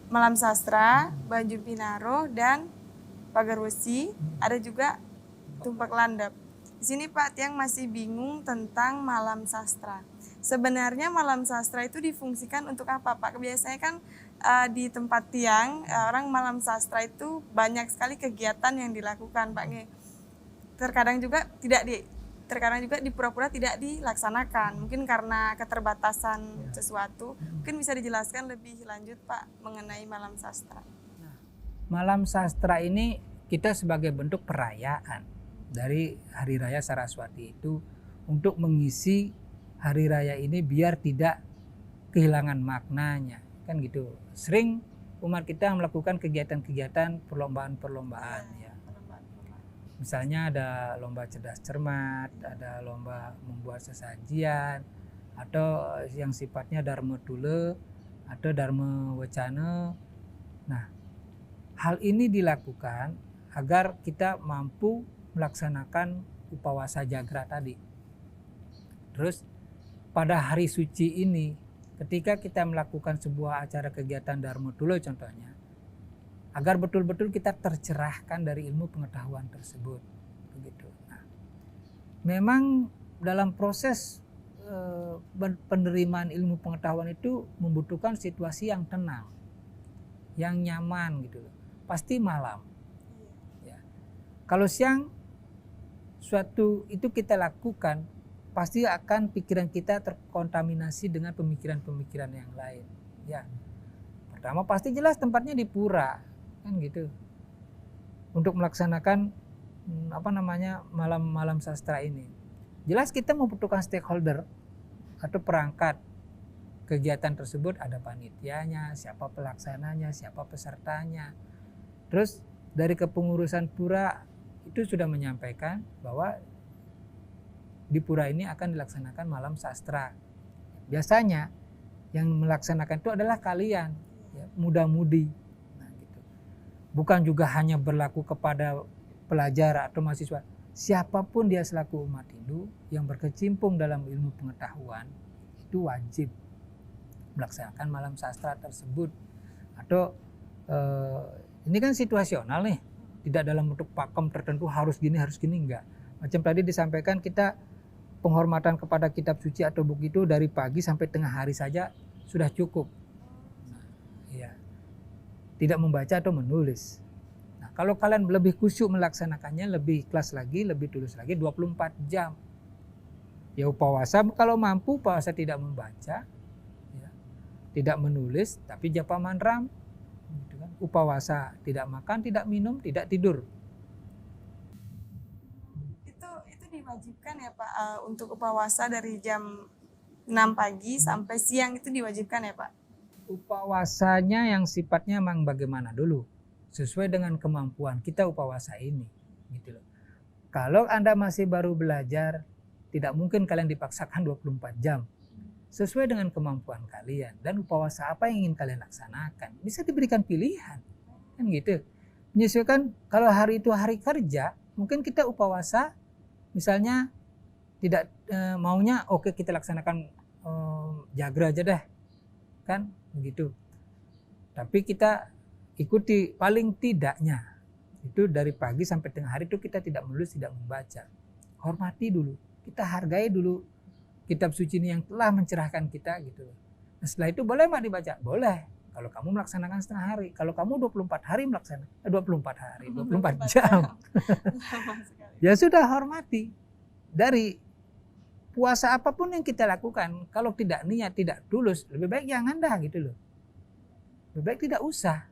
Malam Sastra, Banjur Pinaro, dan Pagar Wesi, ada juga Tumpak Landap. Di sini Pak Tiang masih bingung tentang Malam Sastra. Sebenarnya Malam Sastra itu difungsikan untuk apa Pak? Biasanya kan di tempat Tiang, orang Malam Sastra itu banyak sekali kegiatan yang dilakukan Pak Nge. Terkadang juga di pura-pura tidak dilaksanakan. Mungkin karena keterbatasan sesuatu. Mungkin bisa dijelaskan lebih lanjut Pak mengenai Malam Sastra. Malam Sastra ini kita sebagai bentuk perayaan dari Hari Raya Saraswati itu untuk mengisi hari raya ini biar tidak kehilangan maknanya, kan gitu. Sering umat kita melakukan kegiatan-kegiatan perlombaan-perlombaan ya. Misalnya ada lomba cerdas cermat, ada lomba membuat sesajian, atau yang sifatnya Dharma Tule atau Dharma Wacana. Nah, hal ini dilakukan agar kita mampu melaksanakan upawasa jagra tadi. Terus pada hari suci ini, ketika kita melakukan sebuah acara kegiatan Dharma Tule contohnya, agar betul-betul kita tercerahkan dari ilmu pengetahuan tersebut, begitu. Nah, memang dalam proses penerimaan ilmu pengetahuan itu membutuhkan situasi yang tenang, yang nyaman gitu loh. Pasti malam. Ya. Kalau siang suatu itu kita lakukan, pasti akan pikiran kita terkontaminasi dengan pemikiran-pemikiran yang lain. Ya, pertama pasti jelas tempatnya di pura, kan gitu. Untuk melaksanakan malam sastra ini, jelas kita membutuhkan stakeholder atau perangkat kegiatan tersebut. Ada panitianya, siapa pelaksananya, siapa pesertanya. Terus dari kepengurusan pura itu sudah menyampaikan bahwa di pura ini akan dilaksanakan malam sastra. Biasanya yang melaksanakan itu adalah kalian, ya, muda-mudi. Nah, gitu. Bukan juga hanya berlaku kepada pelajar atau mahasiswa. Siapapun dia selaku umat Hindu yang berkecimpung dalam ilmu pengetahuan itu wajib melaksanakan malam sastra tersebut. Atau ini kan situasional nih, tidak dalam bentuk pakem tertentu harus gini enggak. Macam tadi disampaikan, kita penghormatan kepada kitab suci atau buku itu dari pagi sampai tengah hari saja sudah cukup. Nah, ya. Tidak membaca atau menulis. Nah, kalau kalian lebih khusyuk melaksanakannya, lebih ikhlas lagi, lebih tulus lagi, 24 jam. Ya upawasa kalau mampu, upawasa tidak membaca, ya, tidak menulis, tapi japa mantra. Gitu kan. Upawasa tidak makan, tidak minum, tidak tidur. Diwajibkan ya Pak untuk upawasa dari jam 6 pagi sampai siang itu diwajibkan ya Pak? Upawasanya yang sifatnya memang bagaimana dulu, sesuai dengan kemampuan kita upawasa ini, gitu loh. Kalau Anda masih baru belajar, tidak mungkin kalian dipaksakan 24 jam. Sesuai dengan kemampuan kalian dan upawasa apa yang ingin kalian laksanakan. Bisa diberikan pilihan, kan gitu. Menyesuaikan kalau hari itu hari kerja, mungkin kita upawasa misalnya tidak maunya oke kita laksanakan jagra aja deh, kan begitu. Tapi kita ikuti paling tidaknya itu dari pagi sampai tengah hari itu kita tidak menulis, tidak membaca. Hormati dulu, kita hargai dulu kitab suci ini yang telah mencerahkan kita gitu. Nah, setelah itu boleh mak dibaca? Boleh. Kalau kamu melaksanakan setengah hari, kalau kamu 24 hari melaksanakan 24 jam. Ya sudah, hormati. Dari puasa apapun yang kita lakukan, kalau tidak niat, tidak tulus, lebih baik jangan dah gitu loh. Lebih baik tidak usah.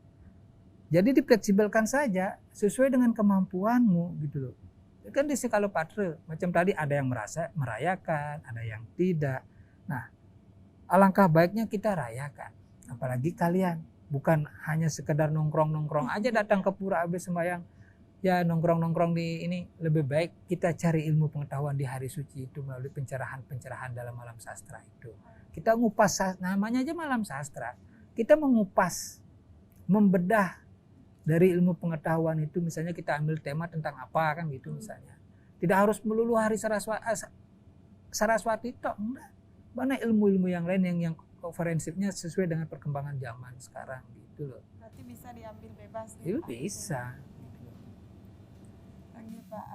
Jadi difleksibelkan saja sesuai dengan kemampuanmu gitu loh. Kan di skala patra, macam tadi ada yang merayakan, ada yang tidak. Nah, alangkah baiknya kita rayakan. Apalagi kalian, bukan hanya sekedar nongkrong-nongkrong aja datang ke pura habis sembahyang. ya nongkrong-nongkrong di ini, lebih baik kita cari ilmu pengetahuan di hari suci itu melalui pencerahan-pencerahan dalam malam sastra itu. Kita ngupas, namanya aja malam sastra. Kita mengupas, membedah dari ilmu pengetahuan itu, misalnya kita ambil tema tentang apa kan gitu misalnya. Tidak harus melulu hari Saraswati tok, enggak. Banyak ilmu-ilmu yang lain yang forensifnya sesuai dengan perkembangan zaman sekarang gitu loh. Berarti bisa diambil bebas. Itu bisa. Oke Pak.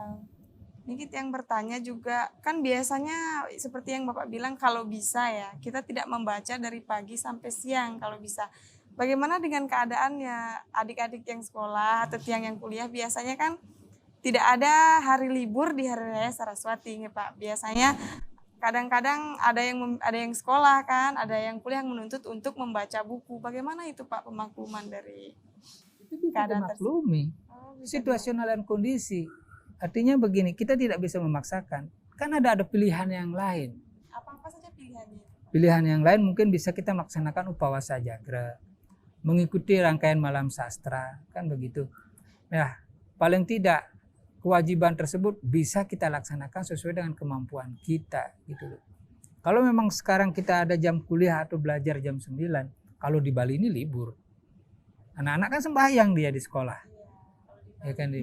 Ini yang bertanya juga, kan biasanya seperti yang Bapak bilang kalau bisa ya, kita tidak membaca dari pagi sampai siang kalau bisa. Bagaimana dengan keadaannya adik-adik yang sekolah atau yang kuliah, biasanya kan tidak ada hari libur di Hari Raya Saraswati nih Pak. Biasanya kadang-kadang ada yang sekolah kan, ada yang kuliah yang menuntut untuk membaca buku. Bagaimana itu Pak pemakluman dari Itu bisa keadaan tersebut? dimaklumi. Situasional dan kondisi. Artinya begini, kita tidak bisa memaksakan. Kan ada pilihan yang lain. Apa-apa saja pilihannya? Pilihan yang lain mungkin bisa kita melaksanakan upawasa jagra, mengikuti rangkaian malam sastra, kan begitu. Nah, paling tidak kewajiban tersebut bisa kita laksanakan sesuai dengan kemampuan kita gitu loh. Kalau memang sekarang kita ada jam kuliah atau belajar jam 9, kalau di Bali ini libur. Anak-anak kan sembahyang dia di sekolah. Ya kan,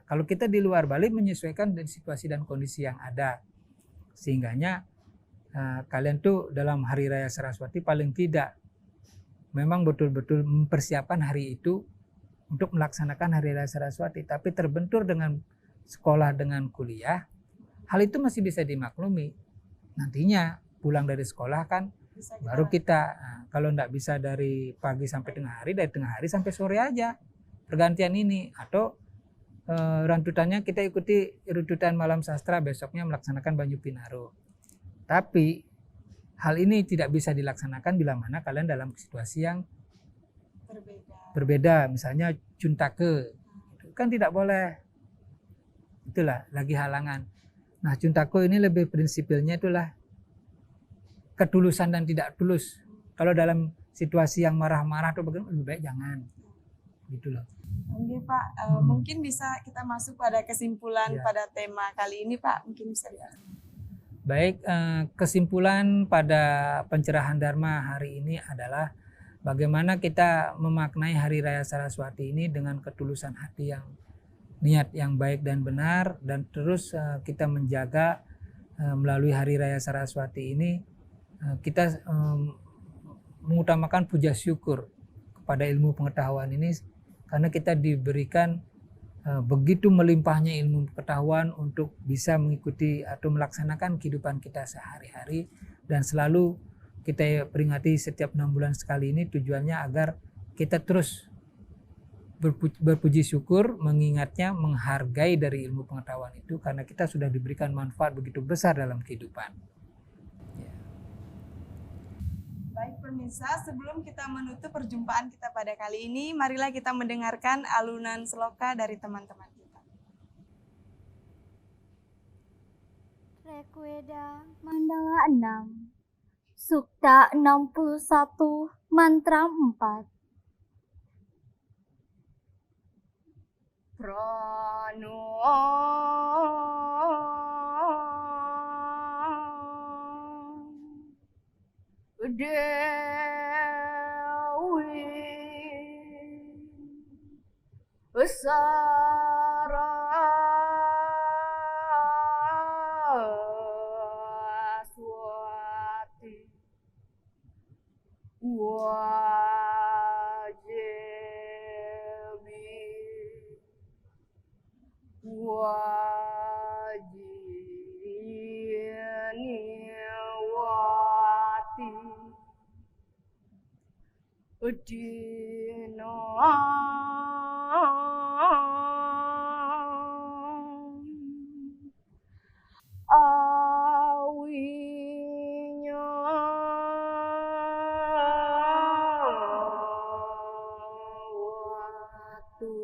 kalau kita di luar Bali menyesuaikan dengan situasi dan kondisi yang ada. Sehingganya kalian tuh dalam Hari Raya Saraswati paling tidak memang betul-betul mempersiapkan hari itu untuk melaksanakan Hari Raya Saraswati, tapi terbentur dengan sekolah dengan kuliah, hal itu masih bisa dimaklumi. Nantinya pulang dari sekolah kan baru kita, kalau enggak bisa dari pagi sampai tengah hari, dari tengah hari sampai sore aja pergantian ini, atau runtutannya kita ikuti runtutan malam sastra, besoknya melaksanakan Banyu Pinaro. Tapi hal ini tidak bisa dilaksanakan bila mana kalian dalam situasi yang berbeda, misalnya Cuntake, kan tidak boleh, itulah lagi halangan. Nah, Cuntake ini lebih prinsipilnya itulah ketulusan dan tidak tulus. Kalau dalam situasi yang marah-marah atau bagaimana, lebih baik jangan, gitu loh. Oke Pak, mungkin bisa kita masuk pada kesimpulan pada tema kali ini Pak, mungkin bisa ya. Baik, kesimpulan pada pencerahan Dharma hari ini adalah bagaimana kita memaknai Hari Raya Saraswati ini dengan ketulusan hati yang niat yang baik dan benar, dan terus kita menjaga melalui Hari Raya Saraswati ini kita mengutamakan puja syukur kepada ilmu pengetahuan ini, karena kita diberikan begitu melimpahnya ilmu pengetahuan untuk bisa mengikuti atau melaksanakan kehidupan kita sehari-hari, dan selalu kita peringati setiap 6 bulan sekali ini tujuannya agar kita terus berpuji syukur, mengingatnya, menghargai dari ilmu pengetahuan itu, karena kita sudah diberikan manfaat begitu besar dalam kehidupan. Baik pemirsa, sebelum kita menutup perjumpaan kita pada kali ini, marilah kita mendengarkan alunan seloka dari teman-teman kita. Rekweda Mandala 6, Sukta 61, Mantra 4. Prano Dewi Saraswati Wajiniwati Dina awinya watu,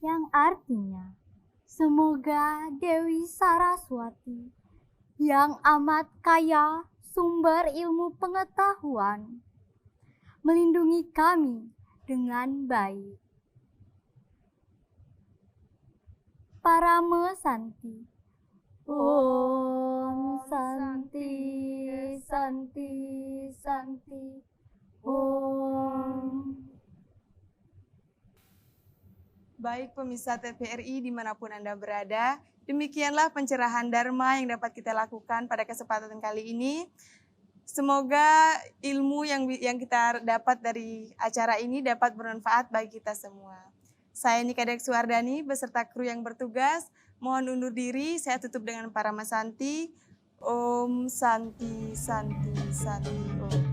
yang artinya semoga Dewi Saraswati yang amat kaya sumber ilmu pengetahuan melindungi kami dengan baik. Parame Santi. Om Santi, Santi, Santi. Om. Baik pemirsa TVRI dimanapun Anda berada, demikianlah pencerahan Dharma yang dapat kita lakukan pada kesempatan kali ini. Semoga ilmu yang kita dapat dari acara ini dapat bermanfaat bagi kita semua. Saya Nikadek Suwardani beserta kru yang bertugas, mohon undur diri, saya tutup dengan Parama Santi. Om Santi, Santi, Santi, Om.